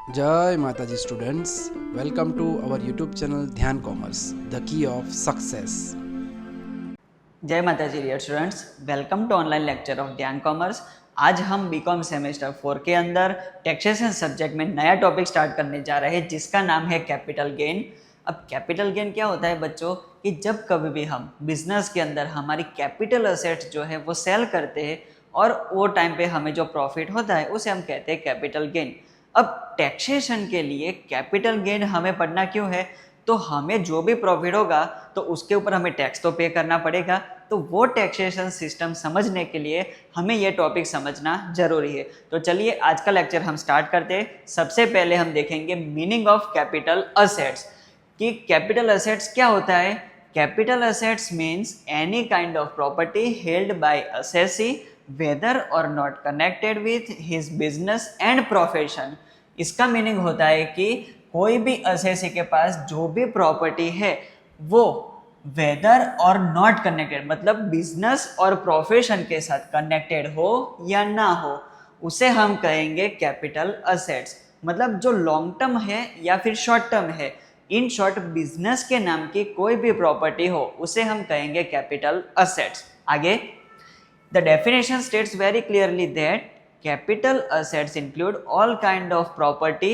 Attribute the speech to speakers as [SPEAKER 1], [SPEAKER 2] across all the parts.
[SPEAKER 1] जय माता जी students, welcome to our YouTube channel Dhyan commerce, the key of success.
[SPEAKER 2] जय माता जी dear students, welcome to online lecture of Dhyan commerce. आज हम बीकॉम सेमेस्टर 4 के अंदर टैक्सेशन सब्जेक्ट में नया टॉपिक स्टार्ट करने जा रहे हैं जिसका नाम है कैपिटल गेन। अब कैपिटल गेन क्या होता है बच्चों, कि जब कभी भी हम बिजनेस के अंदर हमारी कैपिटल असेट्स जो है वो सेल करते हैं और वो टाइम पे हमें जो प्रॉफिट होता है उसे हम कहते हैं कैपिटल गेन। अब टैक्सेशन के लिए कैपिटल गेन हमें पढ़ना क्यों है, तो हमें जो भी प्रॉफिट होगा तो उसके ऊपर हमें टैक्स तो पे करना पड़ेगा। तो वो टैक्सेशन सिस्टम समझने के लिए हमें ये टॉपिक समझना जरूरी है। तो चलिए आज का लेक्चर हम स्टार्ट करते हैं। सबसे पहले हम देखेंगे मीनिंग ऑफ कैपिटल असेट्स, कि कैपिटल असेट्स क्या होता है। Capital assets means any kind of property held by assessee whether or not connected with his business and profession. इसका मीनिंग होता है कि कोई भी असेसी के पास जो भी प्रॉपर्टी है वो वेदर और नॉट कनेक्टेड, मतलब बिजनेस और प्रोफेशन के साथ कनेक्टेड हो या ना हो, उसे हम कहेंगे कैपिटल असेट्स। मतलब जो लॉन्ग टर्म है या फिर शॉर्ट टर्म है, इन शॉर्ट बिजनेस के नाम की कोई भी प्रॉपर्टी हो उसे हम कहेंगे कैपिटल असेट्स। आगे, the definition states very clearly that capital assets include all kind of property.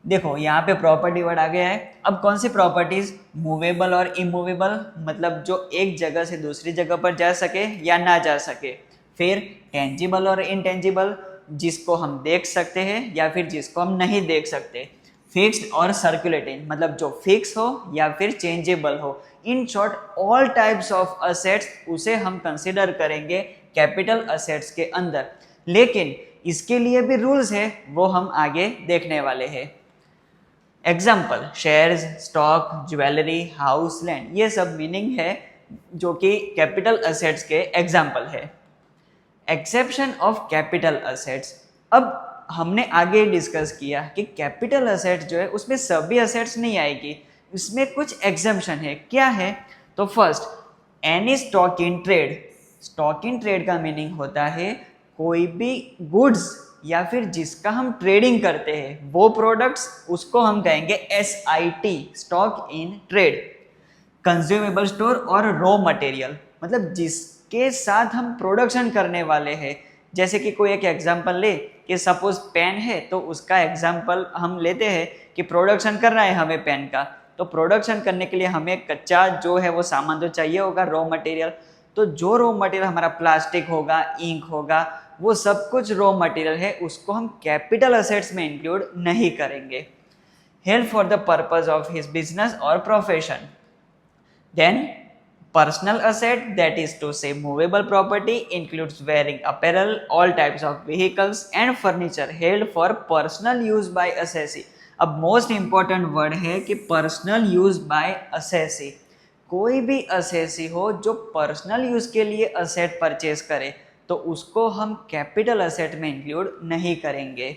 [SPEAKER 2] देखो यहाँ पे प्रॉपर्टी वर्ड आ गया है। अब कौन सी प्रॉपर्टीज, मूवेबल और इमूवेबल, मतलब जो एक जगह से दूसरी जगह पर जा सके या ना जा सके। फिर टेंजिबल और इनटेंजिबल, जिसको हम देख सकते हैं या फिर जिसको हम नहीं देख सकते। फिक्स्ड और सर्कुलेटिंग, मतलब जो फिक्स हो या फिर चेंजेबल हो। In short all types of assets उसे हम कंसिडर करेंगे कैपिटल असेट्स के अंदर। लेकिन इसके लिए भी रूल्स है, वो हम आगे देखने वाले हैं। Example, shares, stock, jewellery, house, land, ये सब मीनिंग है जो कि कैपिटल असेट्स के एग्जाम्पल है। एक्सेप्शन ऑफ कैपिटल असेट्स, अब हमने आगे डिस्कस किया कि कैपिटल असेट्स जो है उसमें सभी असेट्स नहीं आएगी, इसमें कुछ एग्जाम्पशन है। क्या है, तो first, any stock in trade. Stock in trade का मीनिंग होता है कोई भी गुड्स या फिर जिसका हम ट्रेडिंग करते हैं वो प्रोडक्ट्स, उसको हम कहेंगे SIT, stock in trade. Consumable store और रॉ मटेरियल, मतलब जिसके साथ हम प्रोडक्शन करने वाले हैं। जैसे कि कोई एक एग्जांपल ले कि सपोज पेन है, तो उसका एग्जांपल हम लेते हैं कि प्रोडक्शन करना है हमें पेन का, तो प्रोडक्शन करने के लिए हमें कच्चा जो है वो सामान तो चाहिए होगा, रॉ मटेरियल। तो जो रॉ मटेरियल हमारा प्लास्टिक होगा, इंक होगा, वो सब कुछ रॉ मटेरियल है, उसको हम कैपिटल असेट्स में इंक्लूड नहीं करेंगे। Help for the purpose of his business और profession. Then, personal asset, that is to say movable property, includes wearing apparel, all types of vehicles and furniture held for personal use by assessee। अब most important word है कि personal use by assessee. कोई भी assessee हो जो personal use के लिए asset purchase करे तो उसको हम कैपिटल असेट में इंक्लूड नहीं करेंगे।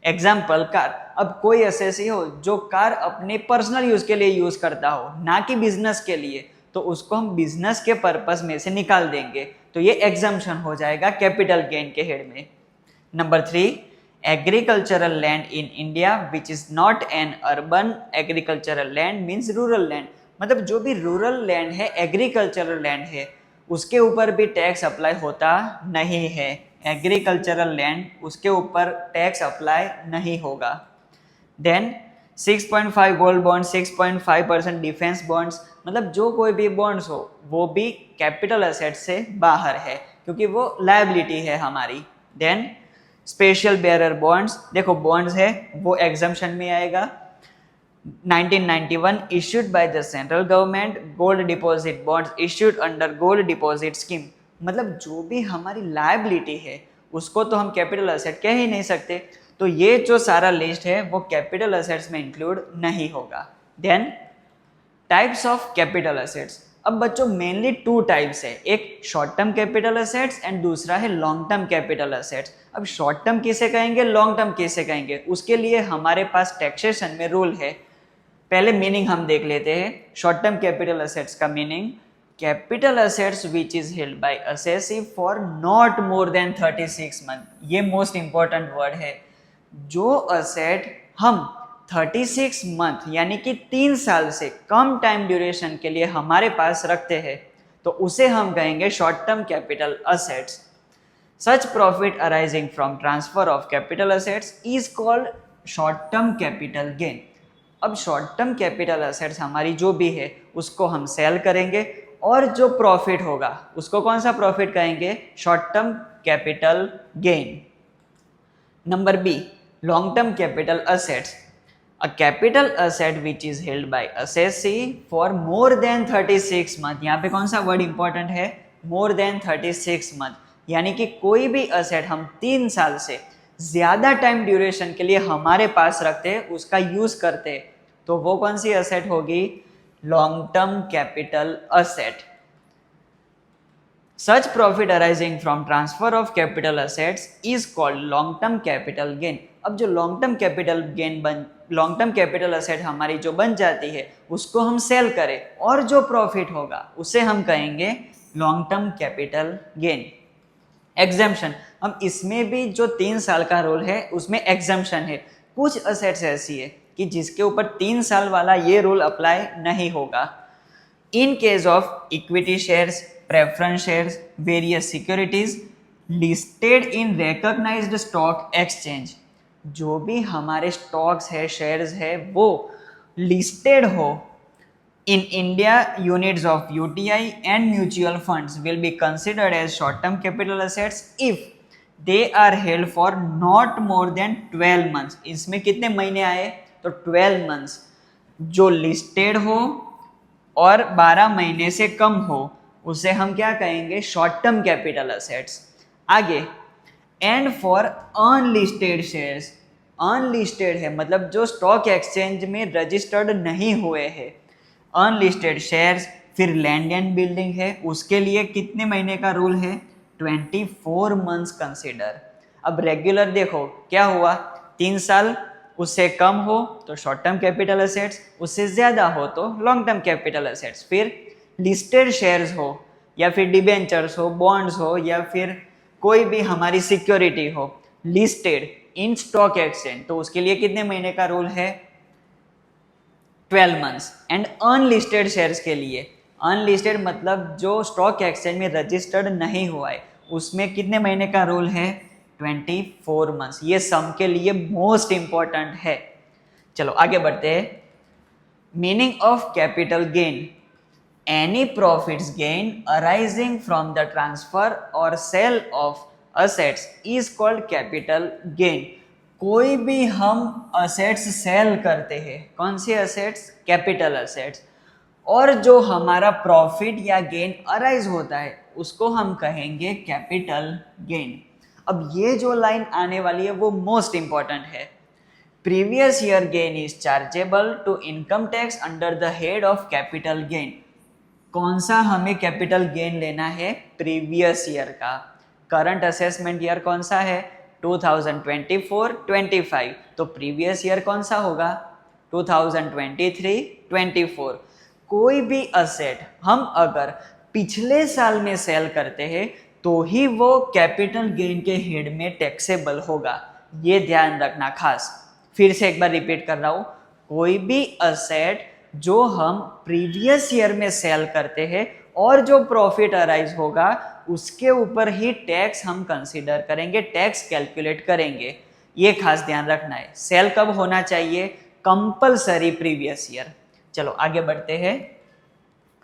[SPEAKER 2] Example, car. अब कोई असेसी हो जो कार अपने पर्सनल यूज के लिए यूज करता हो, ना कि बिजनेस के लिए, तो उसको हम बिजनेस के पर्पस में से निकाल देंगे, तो ये एग्जाम्पशन हो जाएगा कैपिटल गेन के हेड में। Number 3, agricultural land in India which is not an urban agricultural land means rural land. मतलब जो भी रूरल लैंड है, एग्रीकल्चरल लैंड है, उसके ऊपर भी टैक्स अप्लाई होता नहीं है। एग्रीकल्चरल लैंड, उसके ऊपर टैक्स अप्लाई नहीं होगा। Then 6.5 gold bond, 6.5% defence bonds, मतलब जो कोई भी बॉन्ड्स हो वो भी कैपिटल असेट से बाहर है क्योंकि वो लायबिलिटी है हमारी। देन स्पेशल बेयरर बॉन्ड्स, देखो बॉन्ड्स है वो एग्जम्पशन में आएगा। 1991 issued by the central government, gold deposit bonds issued under gold deposit scheme। मतलब जो भी हमारी लायबिलिटी है उसको तो हम कैपिटल असेट कह ही नहीं सकते, तो ये जो सारा लिस्ट है वो कैपिटल असेट्स में इंक्लूड नहीं होगा। Then types of capital assets. अब बच्चों मेनली 2 टाइप्स है, एक short term capital assets and दूसरा है लॉन्ग टर्म कैपिटल असेट्स। अब शॉर्ट टर्म किसे कहेंगे, लॉन्ग टर्म किसे कहेंगे, उसके लिए हमारे पास टैक्सेशन में रूल है। पहले मीनिंग हम देख लेते हैं। शॉर्ट टर्म कैपिटल असेट्स का meaning, capital assets which is held by assessee for not more then 36 month. ये मोस्ट इंपॉर्टेंट वर्ड है। जो असेट हम 36 मंथ यानी कि 3 साल से कम टाइम ड्यूरेशन के लिए हमारे पास रखते हैं तो उसे हम कहेंगे short term capital assets. Such profit arising from transfer of capital assets is called short term capital gain. अब शॉर्ट टर्म कैपिटल असेट्स हमारी जो भी है उसको हम सेल करेंगे और जो प्रॉफिट होगा उसको कौन सा प्रॉफिट कहेंगे, short term capital gain. Number B, long term capital assets. A capital asset which is held by assessee for more than 36 month, यहाँ पे कौन सा वर्ड इंपॉर्टेंट है, more than 36 month, यानी कि कोई भी असेट हम 3 साल से ज्यादा टाइम ड्यूरेशन के लिए हमारे पास रखते हैं, उसका यूज करते हैं, तो वो कौन सी असेट होगी, long term capital asset. Such profit arising from transfer of capital assets is called long term capital gain। अब जो लॉन्ग टर्म कैपिटल असेट हमारी जो बन जाती है उसको हम सेल करें और जो प्रॉफिट होगा उसे हम कहेंगे long term capital gain. Exemption, हम इसमें भी जो 3 साल का रोल है उसमें एग्जेम्पशन है। कुछ असेट्स ऐसी है कि जिसके ऊपर 3 साल वाला ये रूल अप्लाई नहीं होगा। In case of equity shares, preference shares, various securities listed in recognised stock exchange, जो भी हमारे स्टॉक्स है, शेयर्स है, वो लिस्टेड हो in India units of UTI and mutual funds will be considered as short term capital assets if they are held for not more than 12 months. इसमें कितने महीने आए, तो 12 मंथ्स। जो लिस्टेड हो और 12 महीने से कम हो उसे हम क्या कहेंगे, शॉर्ट टर्म कैपिटल असेट्स। आगे, and for unlisted shares, unlisted है मतलब जो स्टॉक एक्सचेंज में रजिस्टर्ड नहीं हुए हैं, अनलिस्टेड शेयर्स। फिर लैंड एंड बिल्डिंग है, उसके लिए कितने महीने का रूल है, 24 मंथ्स कंसिडर। अब रेगुलर देखो क्या हुआ, 3 साल उससे कम हो तो शॉर्ट टर्म कैपिटल असेट्स, उससे ज्यादा हो तो लॉन्ग टर्म कैपिटल असेट्स। फिर लिस्टेड शेयर्स हो या फिर डिबेंचर्स हो, बॉन्ड्स हो या फिर कोई भी हमारी सिक्योरिटी हो लिस्टेड इन स्टॉक एक्सचेंज, तो उसके लिए कितने महीने का रूल है, 12 मंथ्स। एंड अनलिस्टेड शेयर्स के लिए, अनलिस्टेड मतलब जो स्टॉक एक्सचेंज में रजिस्टर्ड नहीं हुआ है, उसमें कितने महीने का रूल है, 24 मंथ्स। ये सम के लिए मोस्ट इंपॉर्टेंट है। चलो आगे बढ़ते हैं। Meaning of capital gain, any profits gain arising from the transfer or sale of assets is called capital gain। कोई भी हम assets सेल करते हैं, कौन सी assets, कैपिटल assets, और जो हमारा प्रॉफिट या गेन अराइज होता है उसको हम कहेंगे कैपिटल गेन। अब ये जो लाइन आने वाली है वो मोस्ट इंपॉर्टेंट है। Previous year gain is chargeable to income tax under the head of capital gain. कौन सा हमें कैपिटल गेन लेना है, प्रीवियस ईयर का। करंट असेसमेंट ईयर कौन सा है, 2024-25, तो प्रीवियस ईयर कौन सा होगा, 2023-24। कोई भी असेट हम अगर पिछले साल में सेल करते हैं तो ही वो कैपिटल गेन के हेड में टैक्सेबल होगा, ये ध्यान रखना खास। फिर से एक बार रिपीट कर रहा हूँ, कोई भी असेट जो हम प्रीवियस ईयर में सेल करते हैं और जो प्रॉफिट अराइज होगा उसके ऊपर ही टैक्स हम कंसीडर करेंगे, टैक्स कैलकुलेट करेंगे, ये खास ध्यान रखना है। सेल कब होना चाहिए, कंपलसरी प्रीवियस ईयर। चलो आगे बढ़ते हैं।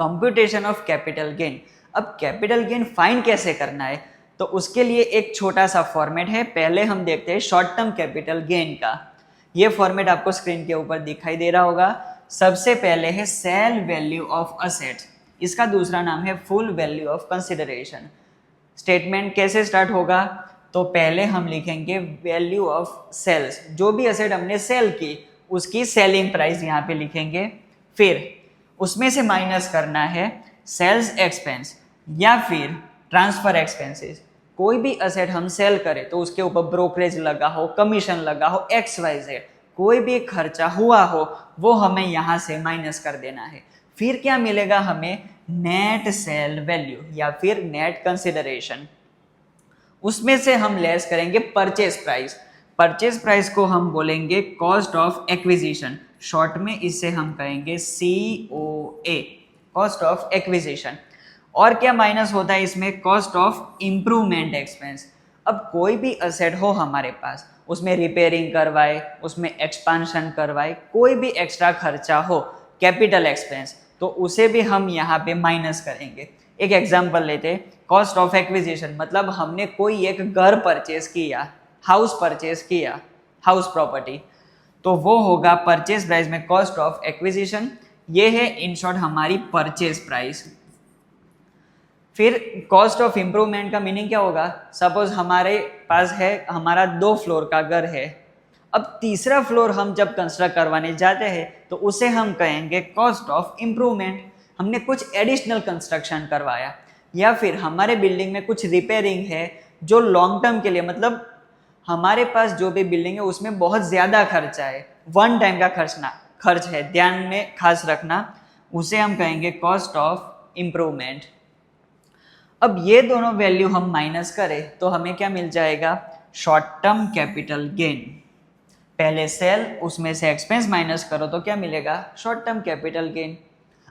[SPEAKER 2] Computation of capital gain. अब कैपिटल गेन फाइंड कैसे करना है, तो उसके लिए एक छोटा सा फॉर्मेट है। पहले हम देखते हैं शॉर्ट टर्म कैपिटल गेन का। ये फॉर्मेट आपको स्क्रीन के ऊपर दिखाई दे रहा होगा। सबसे पहले है सेल वैल्यू ऑफ असेट्स, इसका दूसरा नाम है full value of consideration. Statement कैसे स्टार्ट होगा, तो पहले हम लिखेंगे वैल्यू ऑफ सेल्स, जो भी असेट हमने सेल की उसकी सेलिंग प्राइस यहाँ पे लिखेंगे। फिर उसमें से माइनस करना है सेल्स एक्सपेंस या फिर ट्रांसफर एक्सपेंसेस। कोई भी असेट हम सेल करें तो उसके ऊपर ब्रोकरेज लगा हो, कमीशन लगा हो, XYZ कोई भी खर्चा हुआ हो वो हमें यहाँ से माइनस कर देना है। फिर क्या मिलेगा हमें, नेट सेल वैल्यू या फिर नेट कंसिडरेशन। उसमें से हम लेस करेंगे परचेज प्राइस। परचेज प्राइस को हम बोलेंगे कॉस्ट ऑफ एक्विजिशन, शॉर्ट में इसे हम कहेंगे COA, कॉस्ट ऑफ एक्विजिशन। और क्या माइनस होता है इसमें? Cost of improvement expense. अब कोई भी असेट हो हमारे पास, उसमें रिपेयरिंग करवाए, उसमें एक्सपांशन करवाए, कोई भी एक्स्ट्रा खर्चा हो, कैपिटल एक्सपेंस, तो उसे भी हम यहाँ पे माइनस करेंगे। एक एग्जांपल लेते, कॉस्ट ऑफ एक्विजिशन मतलब हमने कोई एक घर परचेज किया, हाउस परचेज किया, हाउस प्रॉपर्टी, तो वो होगा परचेज प्राइस में कॉस्ट ऑफ एक्विजिशन। ये है इन शॉर्ट हमारी परचेज प्राइस। फिर कॉस्ट ऑफ इम्प्रूवमेंट का मीनिंग क्या होगा? सपोज हमारे पास है, हमारा 2 फ्लोर का घर है, अब तीसरा फ्लोर हम जब कंस्ट्रक्ट करवाने जाते हैं तो उसे हम कहेंगे कॉस्ट ऑफ इम्प्रूवमेंट। हमने कुछ एडिशनल कंस्ट्रक्शन करवाया, या फिर हमारे बिल्डिंग में कुछ रिपेयरिंग है जो लॉन्ग टर्म के लिए, मतलब हमारे पास जो भी बिल्डिंग है उसमें बहुत ज़्यादा खर्चा है, वन टाइम का खर्च है, ध्यान में खास रखना, उसे हम कहेंगे कॉस्ट ऑफ इम्प्रूवमेंट। अब ये दोनों वैल्यू हम माइनस करें तो हमें क्या मिल जाएगा? Short term capital gain. पहले सेल, उसमें से एक्सपेंस माइनस करो तो क्या मिलेगा? Short term capital gain.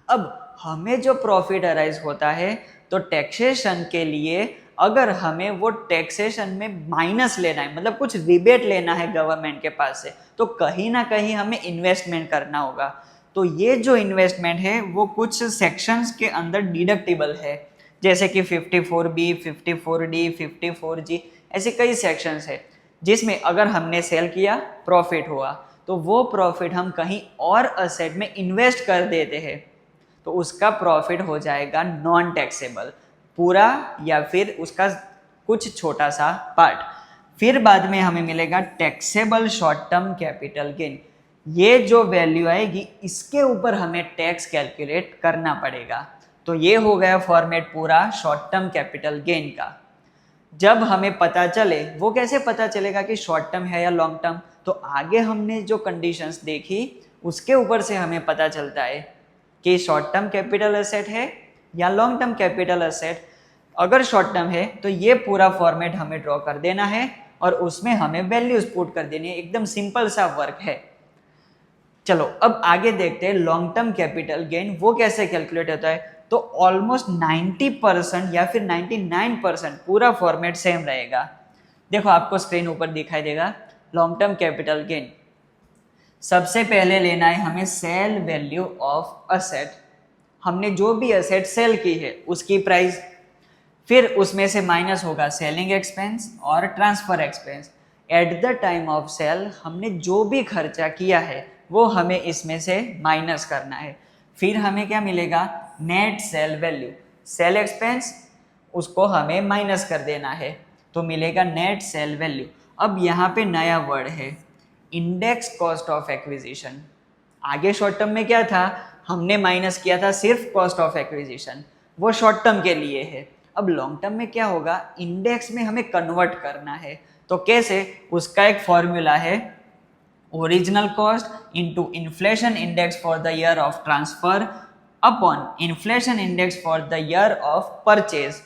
[SPEAKER 2] अब हमें जो प्रॉफिट अराइज होता है तो टैक्सेशन के लिए अगर हमें वो टैक्सेशन में माइनस लेना है, मतलब कुछ रिबेट लेना है गवर्नमेंट के पास से, तो कहीं ना कहीं हमें इन्वेस्टमेंट करना होगा। तो ये जो इन्वेस्टमेंट है वो कुछ सेक्शंस के अंदर डिडक्टिबल है, जैसे कि 54B, 54D, 54G, ऐसे कई सेक्शंस है जिसमें अगर हमने सेल किया, प्रॉफिट हुआ, तो वो प्रॉफिट हम कहीं और असेट में इन्वेस्ट कर देते हैं तो उसका प्रॉफिट हो जाएगा नॉन टैक्सेबल, पूरा या फिर उसका कुछ छोटा सा पार्ट। फिर बाद में हमें मिलेगा taxable short term capital gain. ये जो वैल्यू आएगी इसके ऊपर हमें टैक्स कैलकुलेट करना पड़ेगा। तो ये हो गया फॉर्मेट पूरा शॉर्ट टर्म कैपिटल गेन का। जब हमें पता चले, वो कैसे पता चलेगा कि शॉर्ट टर्म है या लॉन्ग टर्म? तो आगे हमने जो कंडीशंस देखी उसके ऊपर से हमें पता चलता है कि शॉर्ट टर्म कैपिटल एसेट है या लॉन्ग टर्म कैपिटल एसेट। अगर शॉर्ट टर्म है तो ये पूरा फॉर्मेट हमें ड्रॉ कर देना है और उसमें हमें वैल्यूज पुट कर देनी है। एकदम सिंपल सा वर्क है। चलो अब आगे देखते हैं लॉन्ग टर्म कैपिटल गेन वो कैसे कैलकुलेट होता है। तो ऑलमोस्ट 90% या फिर 99% पूरा फॉर्मेट सेम रहेगा। देखो आपको स्क्रीन ऊपर दिखाई देगा लॉन्ग टर्म कैपिटल गेन। सबसे पहले लेना है हमें सेल वैल्यू ऑफ असेट। हमने जो भी असेट सेल की है उसकी प्राइस, फिर उसमें से माइनस होगा सेलिंग एक्सपेंस और transfer expense. At the time of sale हमने जो भी खर्चा किया है वो हमें इसमें से माइनस करना है। फिर हमें क्या मिलेगा? Net sale value. Sale expense उसको हमें माइनस कर देना है तो मिलेगा नेट सेल वैल्यू। अब यहाँ पे नया वर्ड है इंडेक्स कॉस्ट ऑफ एक्विजिशन। आगे शॉर्ट टर्म में क्या था? हमने माइनस किया था सिर्फ कॉस्ट ऑफ एक्विजिशन, वो शॉर्ट टर्म के लिए है। अब लॉन्ग टर्म में क्या होगा? इंडेक्स में हमें कन्वर्ट करना है। तो कैसे? उसका एक फॉर्मूला है original cost into inflation index for the year of transfer upon inflation index for the year of purchase.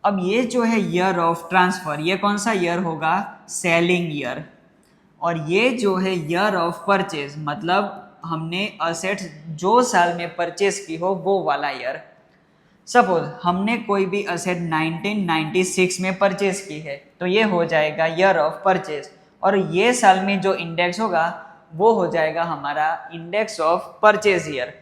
[SPEAKER 2] अब ये जो है ईयर ऑफ ट्रांसफर, ये कौन सा ईयर होगा? Selling year. और ये जो है ईयर ऑफ परचेज, मतलब हमने असेट जो साल में परचेज की हो वो वाला ईयर। सपोज हमने कोई भी असेट 1996 में परचेज की है तो ये हो जाएगा ईयर ऑफ परचेज, और ये साल में जो इंडेक्स होगा वो हो जाएगा हमारा इंडेक्स ऑफ परचेज ईयर।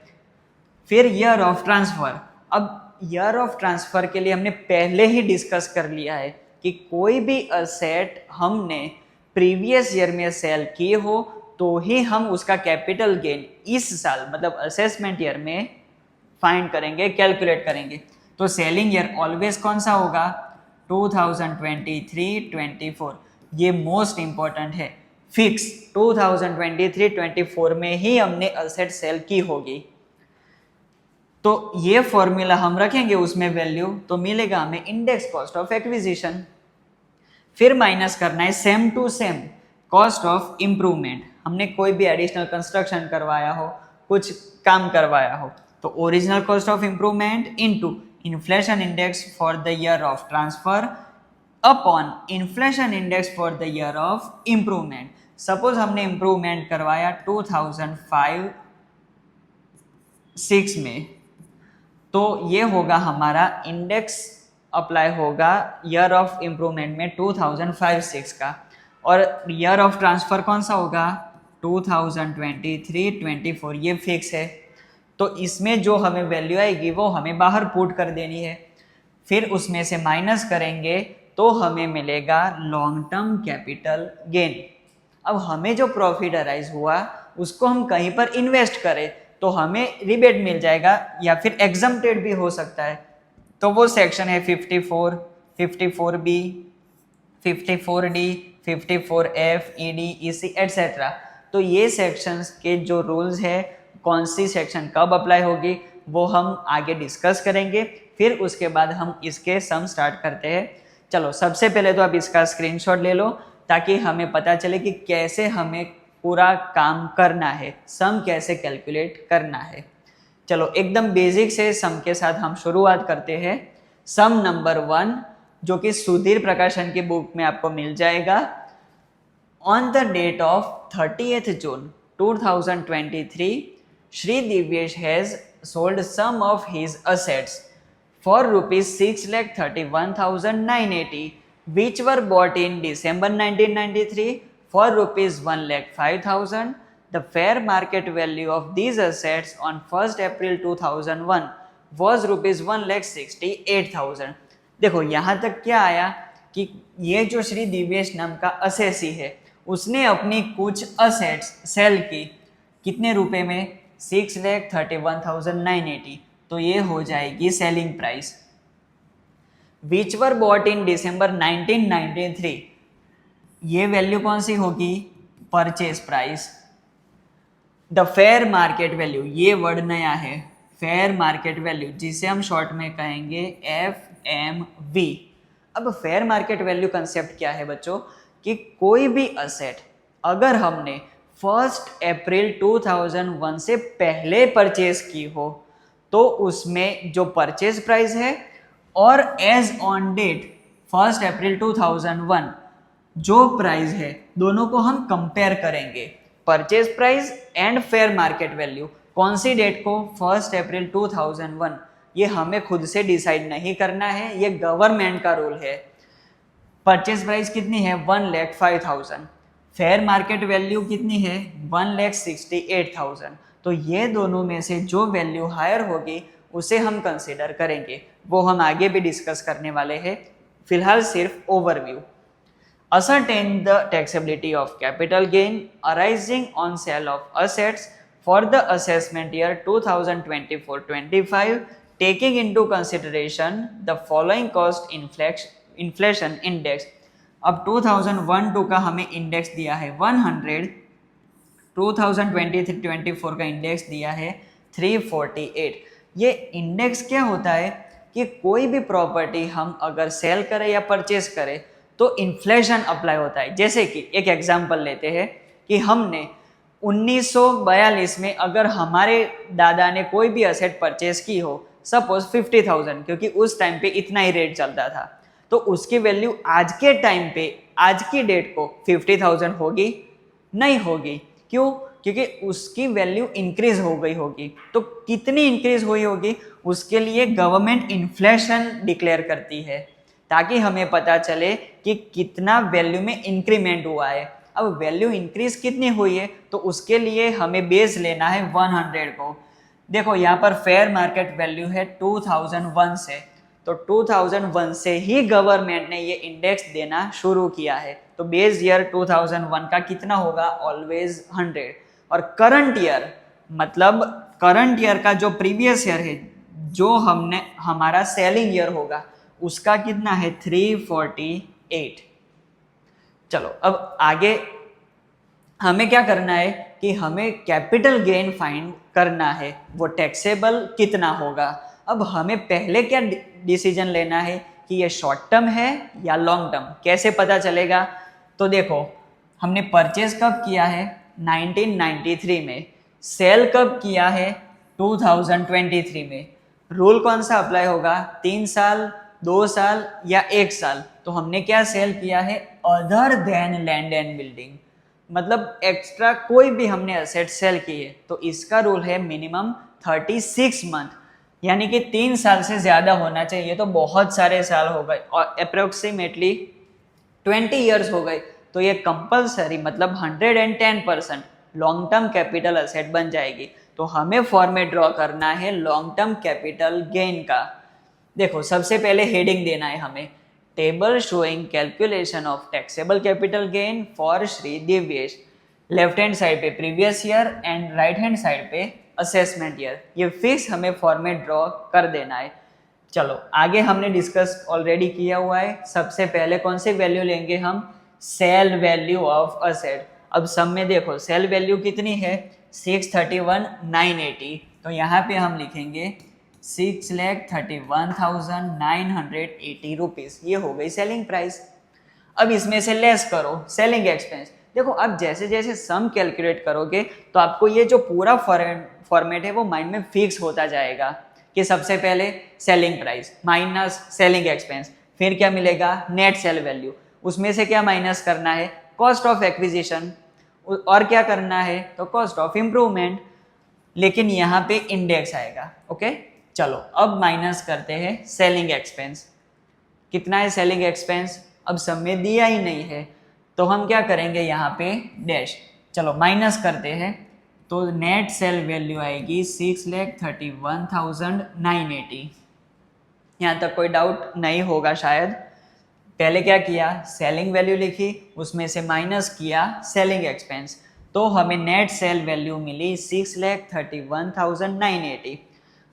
[SPEAKER 2] फिर ईयर ऑफ ट्रांसफर। अब ईयर ऑफ ट्रांसफर के लिए हमने पहले ही डिस्कस कर लिया है कि कोई भी असेट हमने प्रीवियस ईयर में सेल की हो तो ही हम उसका कैपिटल गेन इस साल मतलब असेसमेंट ईयर में फाइंड करेंगे, कैलकुलेट करेंगे। तो सेलिंग ईयर ऑलवेज कौन सा होगा? 2023-24। ये मोस्ट इंपॉर्टेंट है, फिक्स 2023-24 में ही हमने असेट सेल की होगी। तो ये फॉर्मूला हम रखेंगे उसमें वैल्यू, तो मिलेगा हमें इंडेक्स कॉस्ट ऑफ एक्विजिशन। फिर माइनस करना है same to same cost of improvement. हमने कोई भी एडिशनल कंस्ट्रक्शन करवाया हो, कुछ काम करवाया हो, तो original cost of improvement into inflation index for the year of transfer upon inflation index for the year of improvement. Suppose हमने इम्प्रूवमेंट करवाया 2005-6 में, तो ये होगा हमारा इंडेक्स अप्लाई होगा ईयर ऑफ इम्प्रूवमेंट में 2005-6 का, और ईयर ऑफ ट्रांसफ़र कौन सा होगा 2023-24, ये फिक्स है। तो इसमें जो हमें वैल्यू आएगी वो हमें बाहर पुट कर देनी है, फिर उसमें से माइनस करेंगे तो हमें मिलेगा लॉन्ग टर्म कैपिटल गेन। अब हमें जो प्रॉफिट अराइज हुआ उसको हम कहीं पर इन्वेस्ट करें तो हमें रिबेट मिल जाएगा, या फिर एग्जम्प्टेड भी हो सकता है। तो वो सेक्शन है 54, 54B, 54D, 54F, ED, EC etcetera. तो ये सेक्शंस के जो रूल्स है, कौन सी सेक्शन कब अप्लाई होगी, वो हम आगे डिस्कस करेंगे। फिर उसके बाद हम इसके सम स्टार्ट करते हैं। चलो सबसे पहले तो आप इसका स्क्रीनशॉट ले लो ताकि हमें पता चले कि कैसे हमें पूरा काम करना है, सम कैसे कैलकुलेट करना है। चलो एकदम बेसिक से सम के साथ हम शुरुआत करते हैं। सम नंबर 1 जो कि सुधीर प्रकाशन की बुक में आपको मिल जाएगा। On the date of 30th June 2023, Sri Divyesh has sold some of his assets for rupees 6,31,980, which were bought in December 1993 for rupees 1,05,000. The fair market value of these assets on 1st April 2001 was rupees 1,68,000. देखो यहाँ तक क्या आया कि ये जो श्री दिव्येश नाम का असेसी है उसने अपनी कुछ असेट्स सेल की, कितने रुपए में 6,31,980, तो ये हो जाएगी selling price. Which were bought in दिसंबर 1993, ये वैल्यू कौन सी होगी purchase price. The fair market value, ये वर्ड नया है, फेयर मार्केट वैल्यू जिसे हम शॉर्ट में कहेंगे FMV। अब फेयर मार्केट वैल्यू कंसेप्ट क्या है बच्चों कि कोई भी असेट अगर हमने 1 अप्रैल 2001 से पहले परचेज की हो तो उसमें जो परचेज प्राइस है और एज ऑन डेट 1 अप्रैल 2001 जो प्राइस है दोनों को हम कंपेयर करेंगे। Purchase price and fair market value कौन सी डेट को 1 अप्रैल 2001, ये हमें खुद से डिसाइड नहीं करना है, ये गवर्नमेंट का रूल है। परचेज प्राइस कितनी है 1,05,000, फेयर मार्केट वैल्यू कितनी है 1,68,000। तो ये दोनों में से जो वैल्यू हायर होगी उसे हम कंसिडर करेंगे, वो हम आगे भी डिस्कस करने वाले हैं। फिलहाल सिर्फ overview. Ascertain the taxability of capital gain arising on sale of assets for the assessment year 2024-25, taking into consideration the following cost inflation index। अब 2001-2 का हमें इंडेक्स दिया है 100, 2023-24 का इंडेक्स दिया है 348। ये इंडेक्स क्या होता है कि कोई भी प्रॉपर्टी हम अगर सेल करें या परचेज करें तो इन्फ्लेशन अप्लाई होता है। जैसे कि एक एग्जांपल लेते हैं कि हमने 1942 में अगर हमारे दादा ने कोई भी असेट परचेज की हो, सपोज 50,000, क्योंकि उस टाइम पे इतना ही रेट चलता था, तो उसकी वैल्यू आज के टाइम पे आज की डेट को 50,000 होगी नहीं होगी। क्यों? क्योंकि उसकी वैल्यू इंक्रीज हो गई होगी। तो कितनी इंक्रीज हुई होगी उसके लिए गवर्नमेंट इन्फ्लेशन डिक्लेयर करती है ताकि हमें पता चले कि कितना वैल्यू में इंक्रीमेंट हुआ है। अब वैल्यू इंक्रीज कितनी हुई है तो उसके लिए हमें बेस लेना है 100 को। देखो यहाँ पर फेयर मार्केट वैल्यू है 2001 से, तो 2001 से ही गवर्नमेंट ने ये इंडेक्स देना शुरू किया है। तो बेस ईयर 2001 का कितना होगा ऑलवेज 100, और करंट ईयर मतलब करंट ईयर का जो प्रीवियस ईयर है जो हमने हमारा सेलिंग ईयर होगा उसका कितना है 348। चलो अब आगे हमें क्या करना है कि हमें कैपिटल गेन फाइंड करना है, वो टैक्सेबल कितना होगा। अब हमें पहले क्या डिसीजन लेना है कि ये शॉर्ट टर्म है या लॉन्ग टर्म, कैसे पता चलेगा। तो देखो हमने परचेज कब किया है 1993 में, सेल कब किया है 2023 में। रूल कौन सा अप्लाई होगा 3 साल, 2 साल या 1 साल, तो हमने क्या सेल किया है, other than land and building, मतलब एक्स्ट्रा कोई भी हमने असेट सेल किए तो इसका रूल है मिनिमम 36 मंथ, यानी कि 3 साल से ज्यादा होना चाहिए। तो बहुत सारे साल हो गए और अप्रोक्सीमेटली 20 ईयर्स हो गए, तो ये कंपलसरी मतलब 110% लॉन्ग टर्म कैपिटल असेट बन जाएगी। तो हमें फॉर्मेट ड्रॉ करना है लॉन्ग टर्म कैपिटल गेन का। देखो सबसे पहले हेडिंग देना है हमें, table showing calculation of taxable capital gain for Shri Divyesh. Left hand side पे previous year and right hand side पे असेसमेंट ईयर, ये फिक्स हमें फॉर्मेट ड्रॉ कर देना है। चलो आगे हमने डिस्कस ऑलरेडी किया हुआ है। सबसे पहले कौन सी वैल्यू लेंगे हम, सेल वैल्यू ऑफ असेट। अब सम में देखो सेल वैल्यू कितनी है, 631,980, तो यहाँ पे हम लिखेंगे 6,31,980 रुपीज़, ये हो गई सेलिंग प्राइस। अब इसमें से लेस करो सेलिंग एक्सपेंस। देखो अब जैसे जैसे सम कैलकुलेट करोगे तो आपको ये जो पूरा फॉर्मेट है वो माइंड में फिक्स होता जाएगा कि सबसे पहले selling price minus selling expense, फिर क्या मिलेगा, नेट सेल वैल्यू, उसमें से क्या माइनस करना है, कॉस्ट ऑफ एक्विजिशन, और क्या करना है तो कॉस्ट ऑफ इम्प्रूवमेंट, लेकिन यहाँ पे इंडेक्स आएगा। ओके चलो अब माइनस करते हैं सेलिंग एक्सपेंस। कितना है सेलिंग एक्सपेंस, अब सब में दिया ही नहीं है तो हम क्या करेंगे यहाँ पे डैश, चलो माइनस करते हैं तो नेट सेल वैल्यू आएगी 6,31,980। यहाँ तक कोई डाउट नहीं होगा शायद। पहले क्या किया, सेलिंग वैल्यू लिखी, उसमें से माइनस किया सेलिंग एक्सपेंस, तो हमें नेट सेल वैल्यू मिली 6,31,980।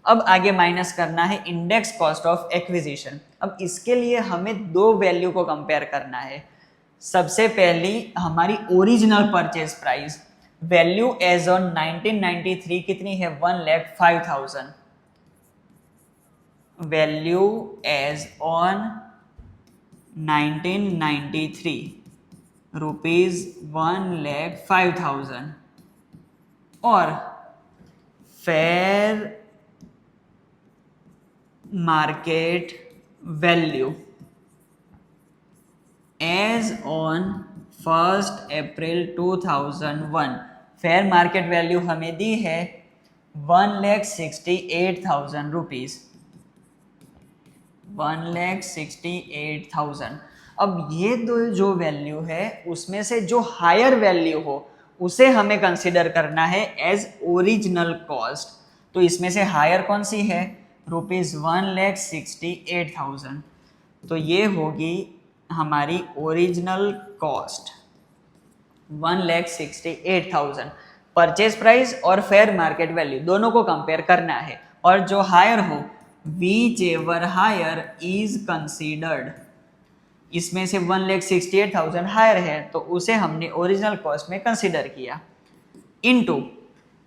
[SPEAKER 2] अब आगे माइनस करना है इंडेक्स कॉस्ट ऑफ एक्विजिशन। अब इसके लिए हमें दो वैल्यू को कंपेयर करना है। सबसे पहली हमारी original purchase price value as on 1993 कितनी है, 1,05,000। वैल्यू एज ऑन 1993 रुपीज 1,05,000 और fair market value as on 1 April 2001। Fair market value हमें दी है 1,68,000 रुपीज, 1,68,000। अब ये दो जो वैल्यू है उसमें से जो हायर वैल्यू हो उसे हमें कंसिडर करना है एज ओरिजिनल कॉस्ट। तो इसमें से हायर कौन सी है, रुपीज 1,68,000, तो ये होगी हमारी ओरिजिनल कॉस्ट 1,68,000। परचेज प्राइस और फेयर मार्केट वैल्यू दोनों को कंपेयर करना है और जो हायर हो whichever higher is considered, इसमें से 1,68,000 हायर है तो उसे हमने ओरिजिनल कॉस्ट में कंसिडर किया, into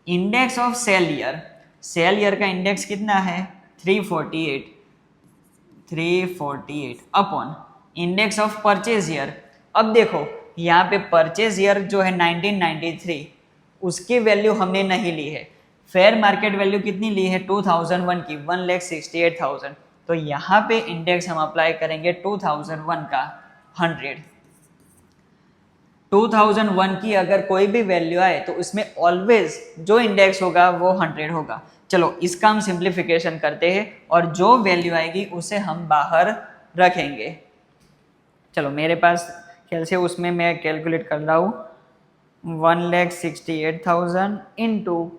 [SPEAKER 2] index of sale year. Sale year का इंडेक्स कितना है 348 upon index of purchase year. अब देखो यहाँ पे परचेज ईयर जो है 1993 उसकी वैल्यू हमने नहीं ली है, फेयर मार्केट वैल्यू कितनी ली है 2001 की 1,68,000, तो यहाँ पे इंडेक्स हम अप्लाई करेंगे 2001 का 100। 2001 की अगर कोई भी वैल्यू आए तो उसमें ऑलवेज जो इंडेक्स होगा वो 100 होगा। चलो इसका हम सिंप्लीफिकेशन करते हैं और जो वैल्यू आएगी उसे हम बाहर रखेंगे। चलो मेरे पास ख्याल से उसमें मैं कैलकुलेट कर रहा हूँ 1,68,000 इंटू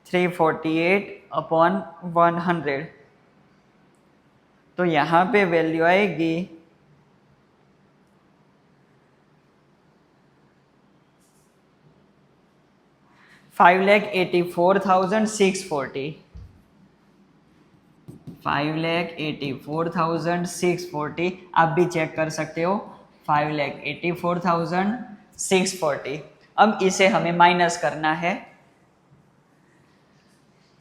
[SPEAKER 2] 348 अपॉन 100, तो यहाँ पे वैल्यू आएगी 5,84,640, 5,84,640। आप भी चेक कर सकते हो 5,84,640। अब इसे हमें माइनस करना है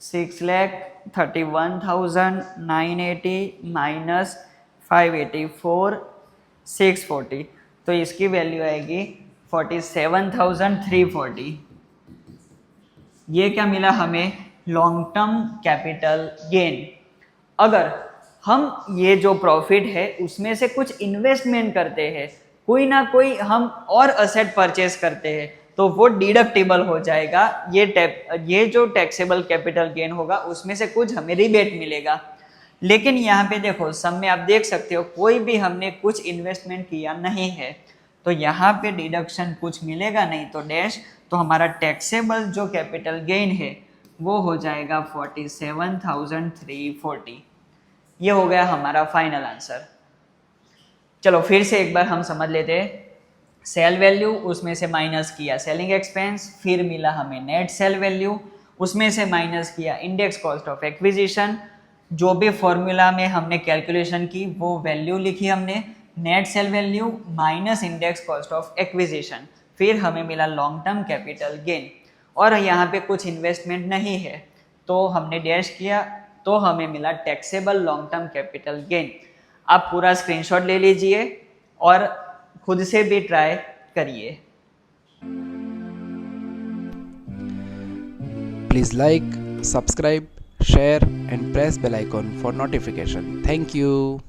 [SPEAKER 2] 6,31,980 माइनस 5,84,640, तो इसकी वैल्यू आएगी 47,340। ये क्या मिला हमें, लॉन्ग टर्म कैपिटल गेन। अगर हम ये जो प्रॉफिट है उसमें से कुछ इन्वेस्टमेंट करते हैं, कोई ना कोई हम और असेट परचेज करते हैं, तो वो डिडक्टेबल हो जाएगा। ये जो टैक्सेबल कैपिटल गेन होगा उसमें से कुछ हमें रिबेट मिलेगा। लेकिन यहाँ पे देखो सम में आप देख सकते हो कोई भी हमने कुछ इन्वेस्टमेंट किया नहीं है, तो यहाँ पे डिडक्शन कुछ मिलेगा नहीं, तो डैश, तो हमारा टैक्सेबल जो कैपिटल गेन है वो हो जाएगा 47,340। ये हो गया हमारा फाइनल आंसर। चलो फिर से एक बार हम समझ लेते हैं। सेल वैल्यू, उसमें से माइनस किया सेलिंग एक्सपेंस, फिर मिला हमें नेट सेल वैल्यू, उसमें से माइनस किया इंडेक्स कॉस्ट ऑफ एक्विजिशन, जो भी फॉर्मूला में हमने कैलकुलेशन की वो वैल्यू लिखी हमने, net sale value minus index cost of acquisition, फिर हमें मिला लॉन्ग टर्म कैपिटल गेन। और यहाँ पे कुछ इन्वेस्टमेंट नहीं है तो हमने डैश किया, तो हमें मिला taxable long term capital gain. आप पूरा स्क्रीनशॉट ले लीजिए और खुद से भी ट्राई करिए।
[SPEAKER 1] Please like, subscribe, share and press bell icon for notification. Thank you.